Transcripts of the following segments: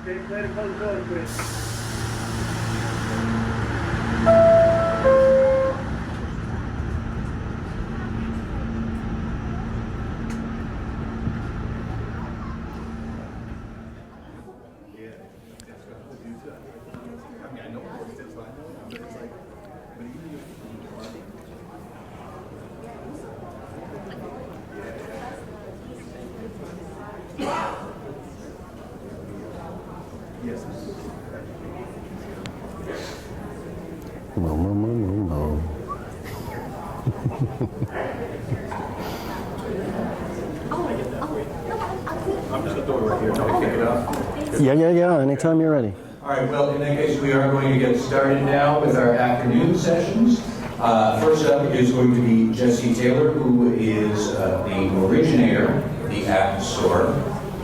Let it close the door, please. I'm just going to throw it right here. Can I kick it off? Yeah. Anytime you're ready. All right, well, in that case, we are going to get started now with our afternoon sessions. First up is going to be Jesse Taylor, who is the originator of the App Store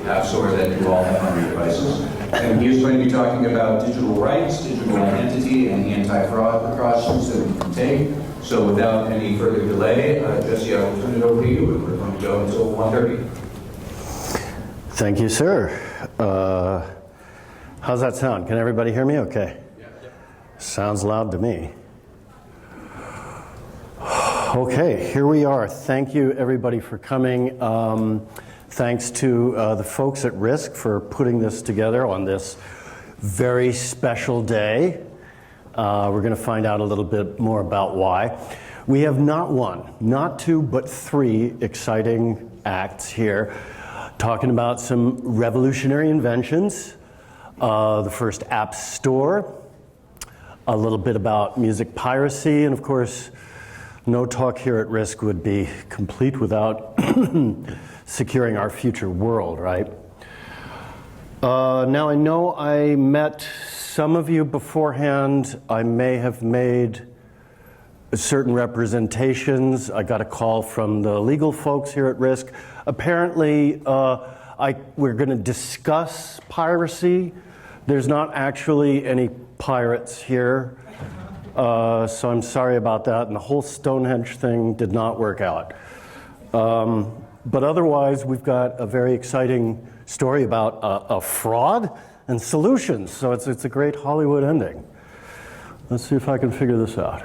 that you all have on your devices. And he is going to be talking about digital rights, digital identity, and anti-fraud precautions that we can take. So without any further delay, Jesse, I will turn it over to you, and we're going to go until 1:30. Thank you, sir. How's that sound? Can everybody hear me okay? Yeah. Sounds loud to me. Okay, here we are. Thank you, everybody, for coming. Thanks to the folks at Risk for putting this together on this very special day. We're going to find out a little bit more about why. We have not one, not two, but three exciting acts here talking about some revolutionary inventions. The first App Store, a little bit about music piracy, and of course, no talk here at Risk would be complete without securing our future world, right? Now I know I met some of you beforehand. I may have made certain representations. I got a call from the legal folks here at Risk. Apparently, we're going to discuss piracy. There's not actually any pirates here, so I'm sorry about that. And the whole Stonehenge thing did not work out. But otherwise, we've got a very exciting story about a fraud and solutions. So it's a great Hollywood ending. Let's see if I can figure this out.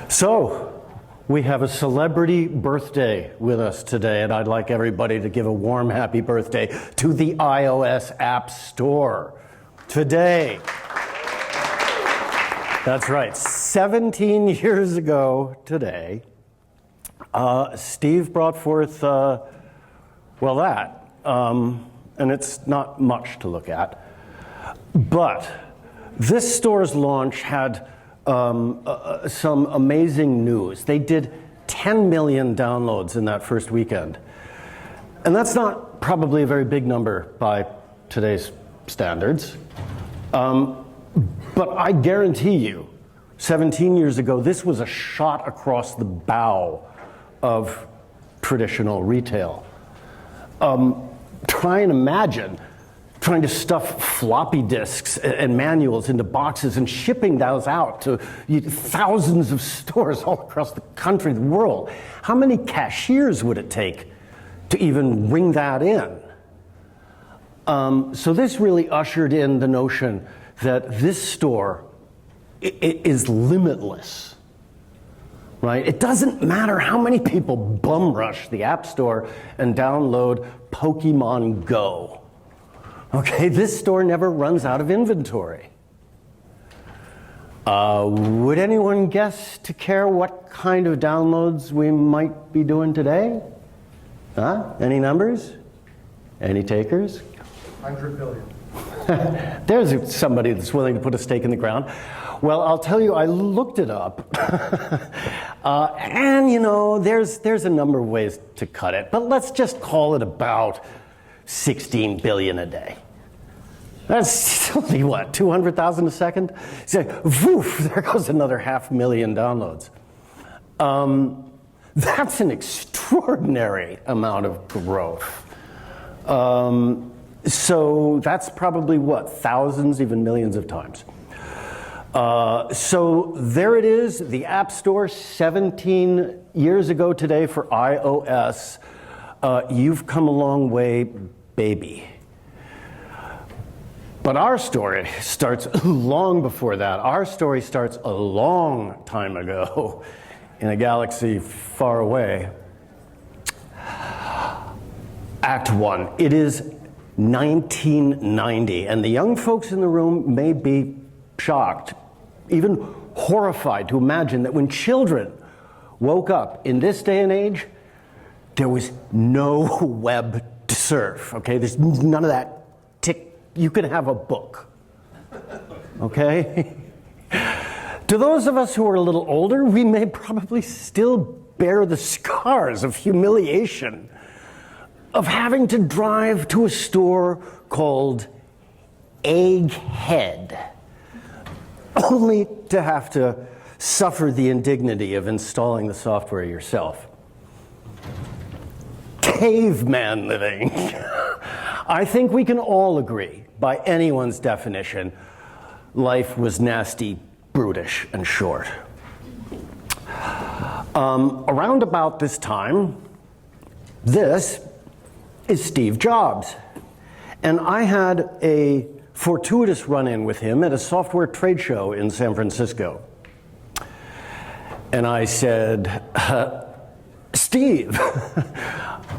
So, we have a celebrity birthday with us today, and I'd like everybody to give a warm happy birthday to the iOS App Store today. That's right, 17 years ago today, Steve brought forth, that, and it's not much to look at, but this store's launch had some amazing news. They did 10 million downloads in that first weekend. And that's not probably a very big number by today's standards. But I guarantee you, 17 years ago, this was a shot across the bow of traditional retail. Try and imagine trying to stuff floppy disks and manuals into boxes and shipping those out to thousands of stores all across the country, the world. How many cashiers would it take to even ring that in? So this really ushered in the notion that this store is limitless, right? It doesn't matter how many people bum rush the App Store and download Pokemon Go. Okay, this store never runs out of inventory. Would anyone guess to care what kind of downloads we might be doing today? Huh? Any numbers? Any takers? 100 billion. There's somebody that's willing to put a stake in the ground. Well, I'll tell you, I looked it up. And you know, there's a number of ways to cut it, but let's just call it about 16 billion a day. That's only what, 200,000 a second? So, woof, there goes another 500,000 downloads. That's an extraordinary amount of growth. So that's probably what, thousands, even millions of times. So there it is, the App Store, 17 years ago today for iOS. You've come a long way, baby. But our story starts long before that. Our story starts a long time ago in a galaxy far away. Act 1. It is 1990, and the young folks in the room may be shocked, even horrified to imagine that when children woke up in this day and age, there was no web to surf, okay? There's none of that tick. You could have a book, okay? To those of us who are a little older, we may probably still bear the scars of humiliation of having to drive to a store called Egghead, only to have to suffer the indignity of installing the software yourself. Caveman living. I think we can all agree, by anyone's definition, life was nasty, brutish, and short. Around about this time, this is Steve Jobs. And I had a fortuitous run-in with him at a software trade show in San Francisco. And I said, Steve,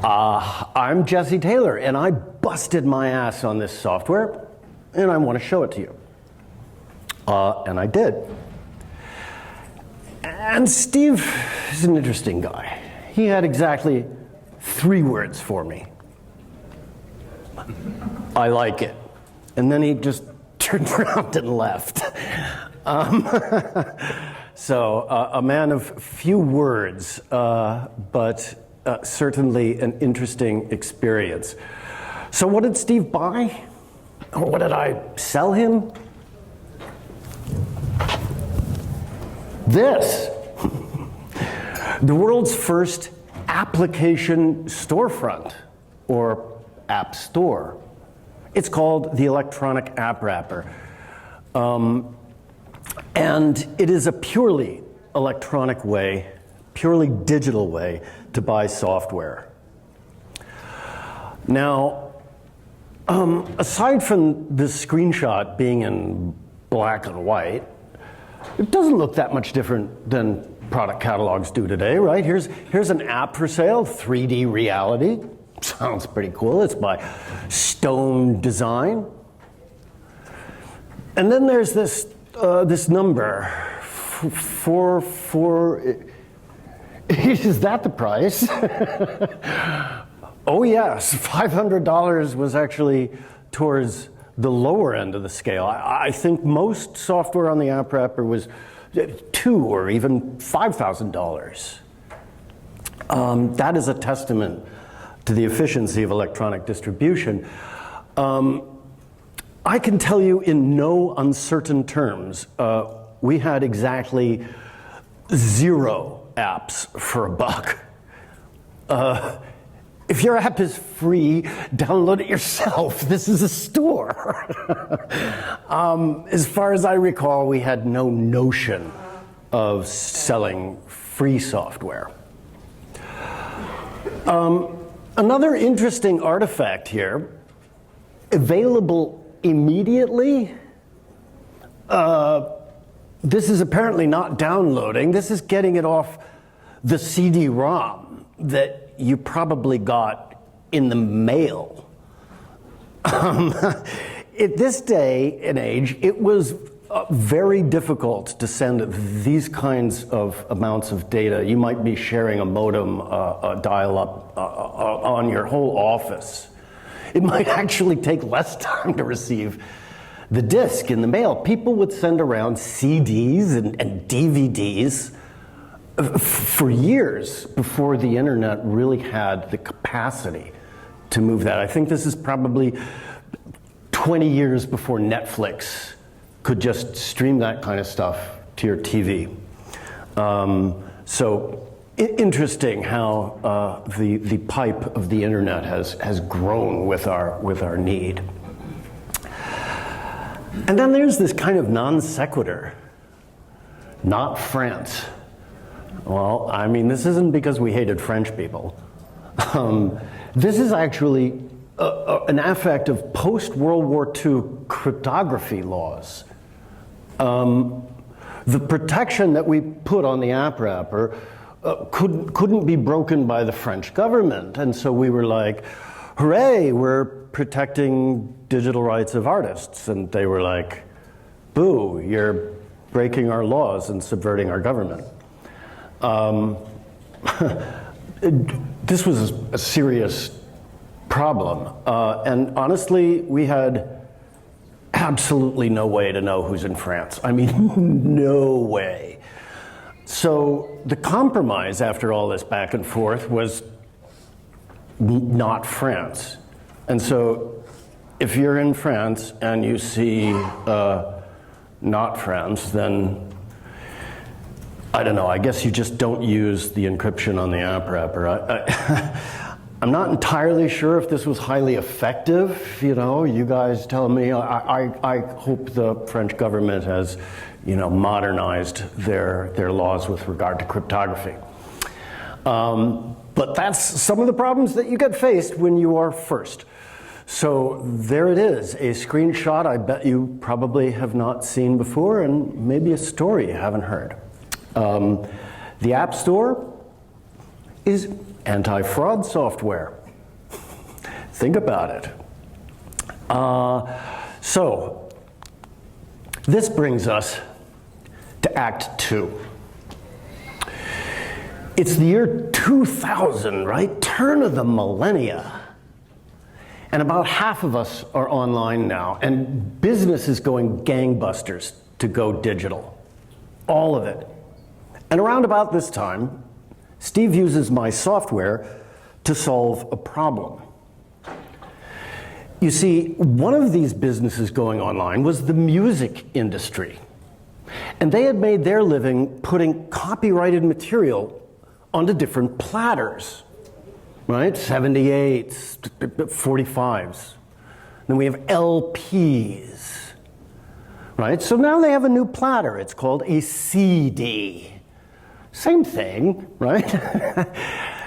I'm Jesse Taylor, and I busted my ass on this software, and I want to show it to you. And I did. And Steve is an interesting guy. He had exactly 3 words for me. I like it. And then he just turned around and left. So a man of few words, but certainly an interesting experience. So what did Steve buy? Or what did I sell him? This. The world's first application storefront, or app store. It's called the Electronic App Wrapper. And it is a purely electronic way, purely digital way to buy software. Now, aside from this screenshot being in black and white, it doesn't look that much different than product catalogs do today, right? Here's an app for sale, 3D reality. Sounds pretty cool. It's by Stone Design. And then there's this number, is that the price? Oh yes, $500 was actually towards the lower end of the scale. I think most software on the app wrapper was $2,000 or even $5,000. That is a testament to the efficiency of electronic distribution. I can tell you in no uncertain terms, we had exactly 0 apps for $1. If your app is free, download it yourself. This is a store. As far as I recall, we had no notion of selling free software. Another interesting artifact here, available immediately. This is apparently not downloading. This is getting it off the CD-ROM that you probably got in the mail. At this day and age, it was very difficult to send these kinds of amounts of data. You might be sharing a modem, a dial-up on your whole office. It might actually take less time to receive the disc in the mail. People would send around CDs and DVDs for years before the internet really had the capacity to move that. I think this is probably 20 years before Netflix could just stream that kind of stuff to your TV. So interesting how the pipe of the internet has grown with our need. And then there's this kind of non sequitur, not France. Well, I mean, this isn't because we hated French people. This is actually an affect of post-World War II cryptography laws. The protection that we put on the app wrapper couldn't be broken by the French government. And so we were like, hooray, we're protecting digital rights of artists. And they were like, boo, you're breaking our laws and subverting our government. This was a serious problem. And honestly, we had absolutely no way to know who's in France. I mean, no way. So the compromise after all this back and forth was not France. And so if you're in France and you see not France, then I don't know, I guess you just don't use the encryption on the app wrapper. I'm not entirely sure if this was highly effective. You know, you guys tell me. I hope the French government has, you know, modernized their laws with regard to cryptography. But that's some of the problems that you get faced when you are first. So there it is, a screenshot I bet you probably have not seen before, and maybe a story you haven't heard. The App Store is anti-fraud software. Think about it. So this brings us to Act 2. It's the year 2000, right? Turn of the millennia. And about half of us are online now, and business is going gangbusters to go digital. All of it. And around about this time, Steve uses my software to solve a problem. You see, one of these businesses going online was the music industry. And they had made their living putting copyrighted material onto different platters, right? 78s, 45s. Then we have LPs, right? So now they have a new platter. It's called a CD. Same thing, right?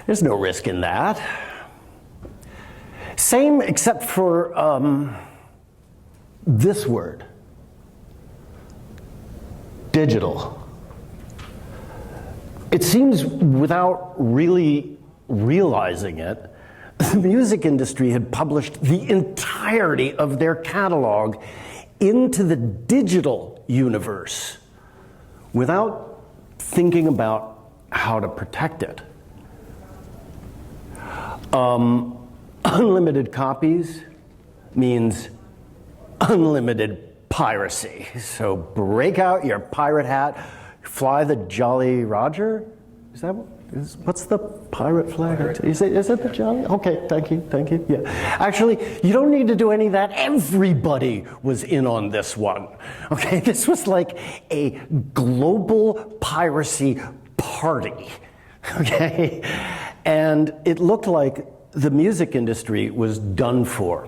There's no risk in that. Same except for this word, digital. It seems without really realizing it, the music industry had published the entirety of their catalog into the digital universe without thinking about how to protect it. Unlimited copies means unlimited piracy. So break out your pirate hat, fly the Jolly Roger. Is that what's the pirate flag? Is it the Jolly? Okay, thank you. Yeah, actually, you don't need to do any of that. Everybody was in on this one. Okay, this was like a global piracy party. Okay, and it looked like the music industry was done for.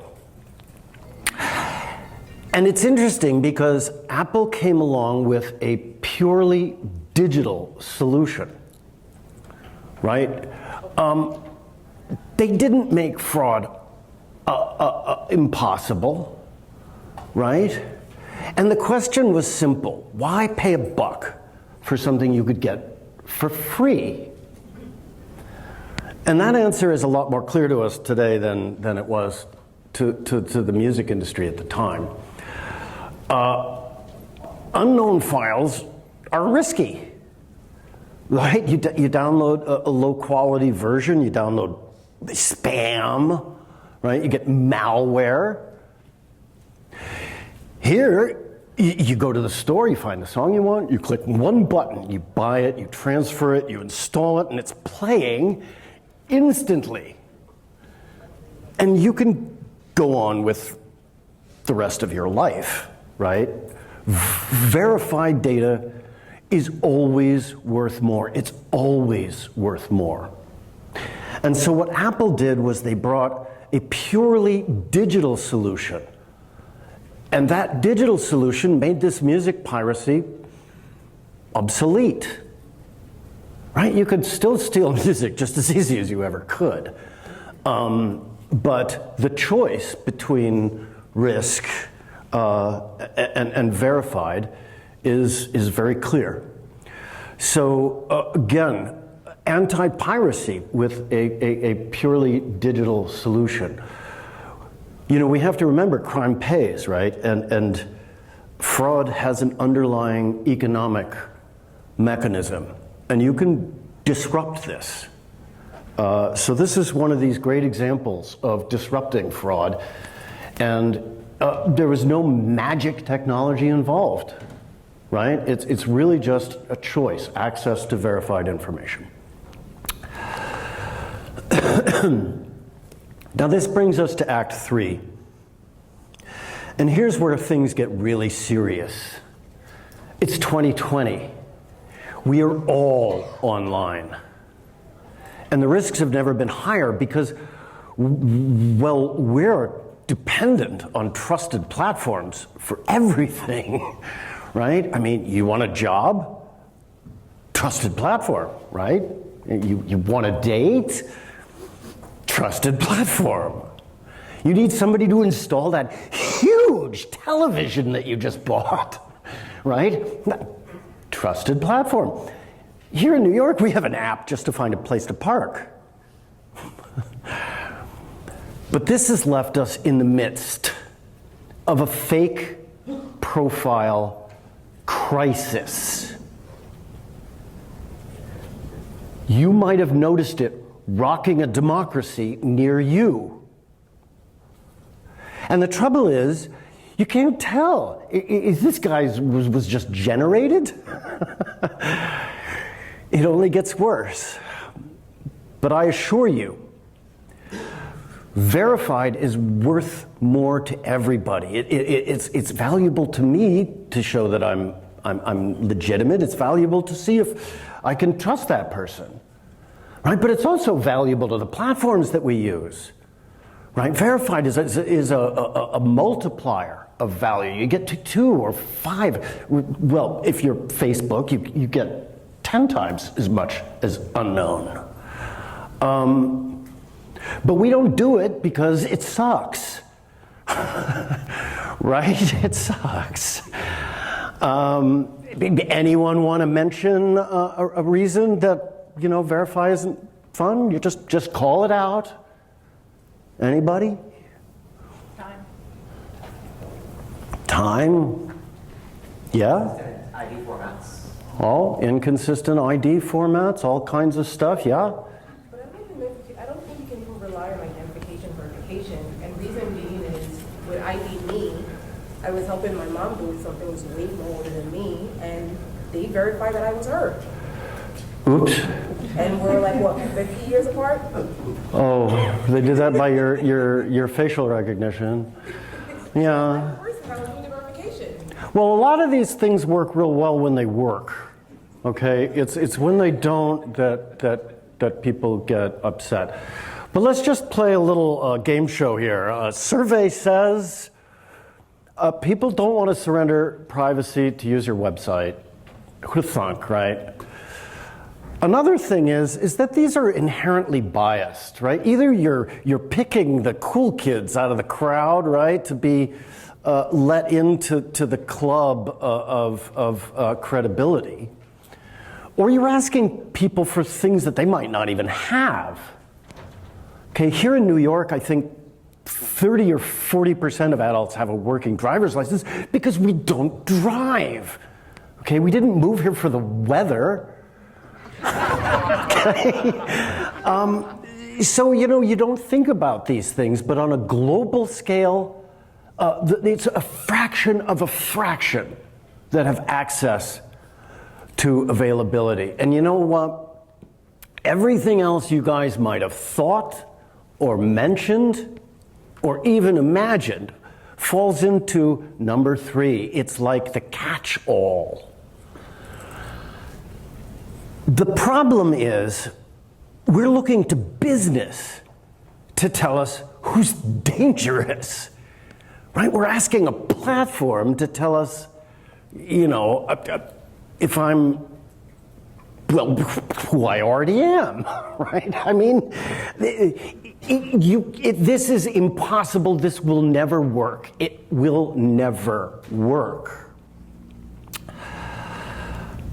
And it's interesting because Apple came along with a purely digital solution, right? They didn't make fraud impossible, right? And the question was simple. Why pay $1 for something you could get for free? And that answer is a lot more clear to us today than it was to the music industry at the time. Unknown files are risky, right? You download a low-quality version, you download spam, right? You get malware. Here, you go to the store, you find the song you want, you click one button, you buy it, you transfer it, you install it, and it's playing instantly. And you can go on with the rest of your life, right? Verified data is always worth more. It's always worth more. And so what Apple did was they brought a purely digital solution. And that digital solution made this music piracy obsolete. Right? You could still steal music just as easy as you ever could. But the choice between risk and verified is very clear. So again, anti-piracy with a purely digital solution. You know, we have to remember crime pays, right? And fraud has an underlying economic mechanism, and you can disrupt this. So this is one of these great examples of disrupting fraud, and there was no magic technology involved, right? It's really just a choice, access to verified information. Now this brings us to Act 3. And here's where things get really serious. It's 2020. We are all online. And the risks have never been higher because, well, we're dependent on trusted platforms for everything, right? I mean, you want a job? Trusted platform, right? You want a date? Trusted platform. You need somebody to install that huge television that you just bought, right? Trusted platform. Here in New York, we have an app just to find a place to park. But this has left us in the midst of a fake profile crisis. You might have noticed it rocking a democracy near you. And the trouble is, you can't tell. Is this guy's was just generated? It only gets worse. But I assure you, verified is worth more to everybody. It's valuable to me to show that I'm legitimate. It's valuable to see if I can trust that person, right? But it's also valuable to the platforms that we use, right? Verified is a multiplier of value. You get to 2 or 5. Well, if you're Facebook, you get 10 times as much as unknown. But we don't do it because it sucks, right? It sucks. Anyone want to mention a reason that, you know, verify isn't fun? You just call it out. Anybody? Time? Yeah? ID formats. Oh, inconsistent ID formats, all kinds of stuff, yeah? But I don't think you can even rely on identification verification. And reason being is, with ID me, I was helping my mom do something that was way more older than me, and they verified that I was her. Oops. And we're like, what, 50 years apart? Oh, they did that by your facial recognition. Yeah. I was doing the verification. Well, a lot of these things work real well when they work. Okay, it's when they don't that people get upset. But let's just play a little game show here. A survey says people don't want to surrender privacy to use your website. Who'd have thunk, right? Another thing is that these are inherently biased, right? Either you're picking the cool kids out of the crowd, right, to be let into the club of credibility, or you're asking people for things that they might not even have. Okay, here in New York, I think 30 or 40% of adults have a working driver's license because we don't drive. Okay, we didn't move here for the weather. Okay. So, you know, you don't think about these things, but on a global scale, it's a fraction of a fraction that have access to availability. And you know what? Everything else you guys might have thought or mentioned or even imagined falls into number 3. It's like the catch-all. The problem is we're looking to business to tell us who's dangerous, right? We're asking a platform to tell us, you know, if I'm, well, who I already am, right? I mean, This is impossible. This will never work. It will never work.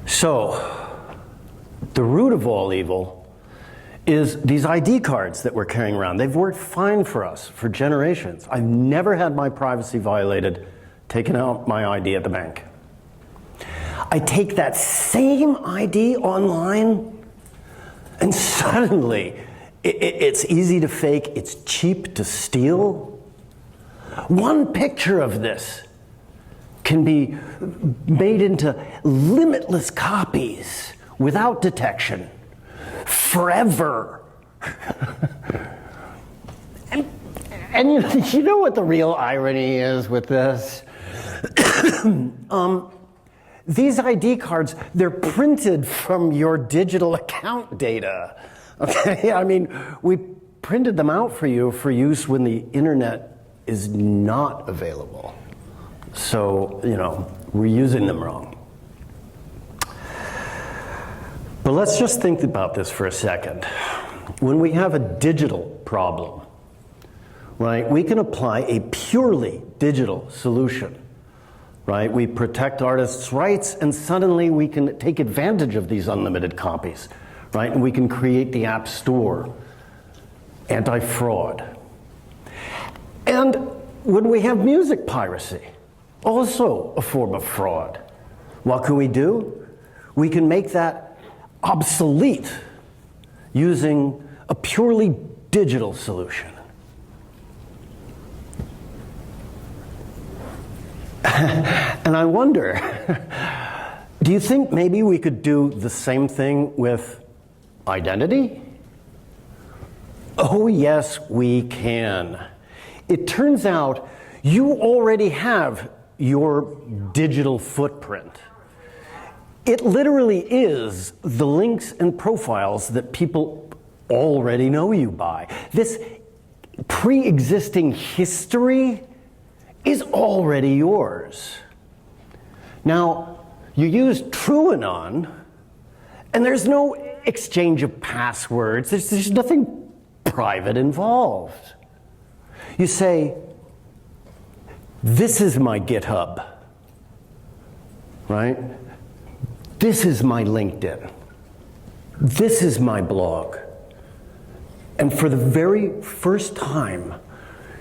So, the root of all evil is these ID cards that we're carrying around. They've worked fine for us for generations. I've never had my privacy violated, taking out my ID at the bank. I take that same ID online, and suddenly it's easy to fake, it's cheap to steal. One picture of this can be made into limitless copies without detection, forever. and you know what the real irony is with this? These ID cards, they're printed from your digital account data. Okay, I mean, we printed them out for you for use when the internet is not available. So, we're using them wrong. But let's just think about this for a second. When we have a digital problem, right, we can apply a purely digital solution, right? We protect artists' rights, and suddenly we can take advantage of these unlimited copies, right? And we can create the App Store, anti-fraud. And when we have music piracy, also a form of fraud, what can we do? We can make that obsolete using a purely digital solution. And I wonder, do you think maybe we could do the same thing with identity? Oh, yes, we can. It turns out you already have your digital footprint. It literally is the links and profiles that people already know you by. This pre-existing history is already yours. Now, you use TrueAnon, and there's no exchange of passwords. There's nothing private involved. You say, this is my GitHub, right? This is my LinkedIn. This is my blog. And for the very first time,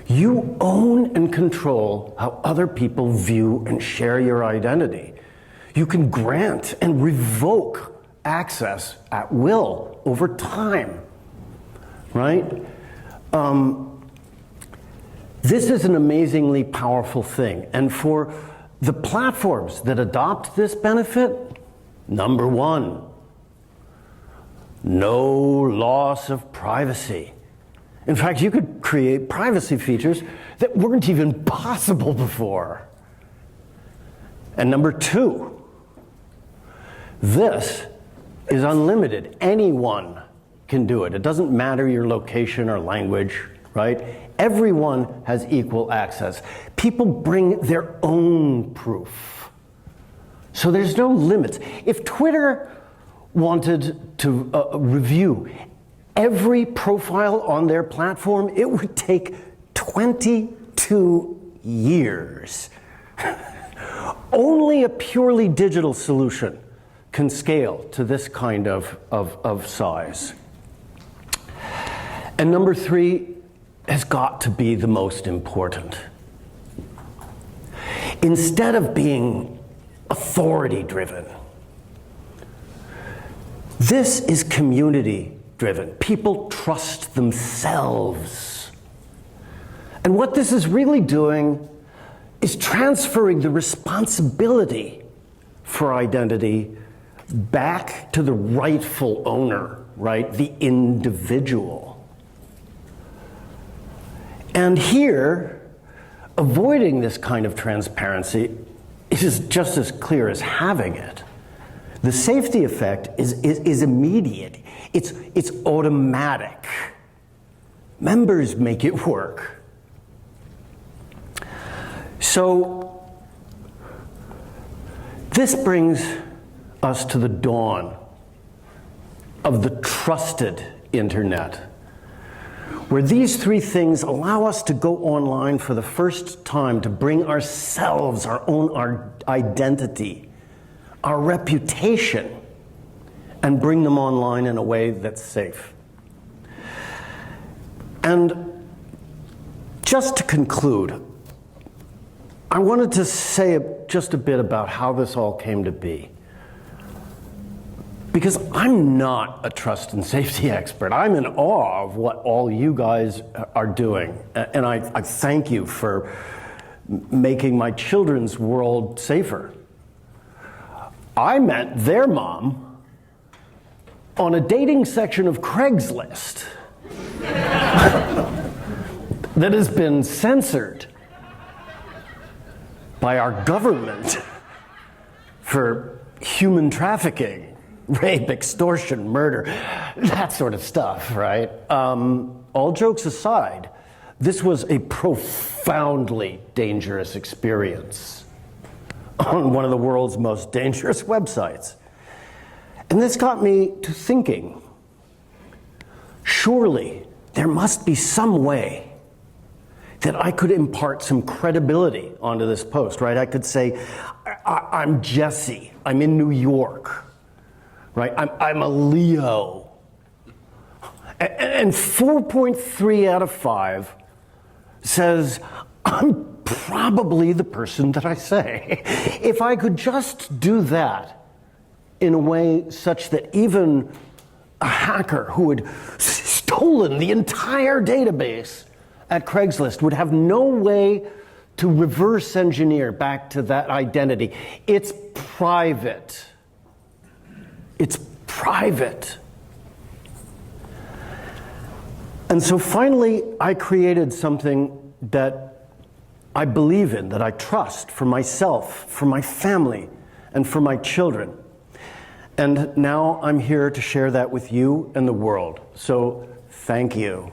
you own and control how other people view and share your identity. You can grant and revoke access at will over time, right? This is an amazingly powerful thing. And for the platforms that adopt this benefit, number one, no loss of privacy. In fact, you could create privacy features that weren't even possible before. And number two, this is unlimited. Anyone can do it. It doesn't matter your location or language, right? Everyone has equal access. People bring their own proof. So there's no limits. If Twitter wanted to review every profile on their platform, it would take 22 years. Only a purely digital solution can scale to this kind of size. And number three has got to be the most important. Instead of being authority-driven, this is community-driven. People trust themselves. And what this is really doing is transferring the responsibility for identity back to the rightful owner, right? The individual. And here, avoiding this kind of transparency is just as clear as having it. The safety effect is immediate. It's automatic. Members make it work. So this brings us to the dawn of the trusted internet, where these three things allow us to go online for the first time to bring ourselves, our identity, our reputation, and bring them online in a way that's safe. And just to conclude, I wanted to say just a bit about how this all came to be. Because I'm not a trust and safety expert. I'm in awe of what all you guys are doing. And I thank you for making my children's world safer. I met their mom on a dating section of Craigslist that has been censored by our government for human trafficking. Rape, extortion, murder, that sort of stuff, right? All jokes aside, this was a profoundly dangerous experience on one of the world's most dangerous websites. And this got me to thinking, surely there must be some way that I could impart some credibility onto this post, right? I could say, I'm Jesse, I'm in New York. Right? I'm a Leo. And 4.3 out of 5 says, I'm probably the person that I say. If I could just do that in a way such that even a hacker who had stolen the entire database at Craigslist would have no way to reverse engineer back to that identity. It's private. It's private. And so finally, I created something that I believe in, that I trust for myself, for my family, and for my children. And now I'm here to share that with you and the world. So thank you.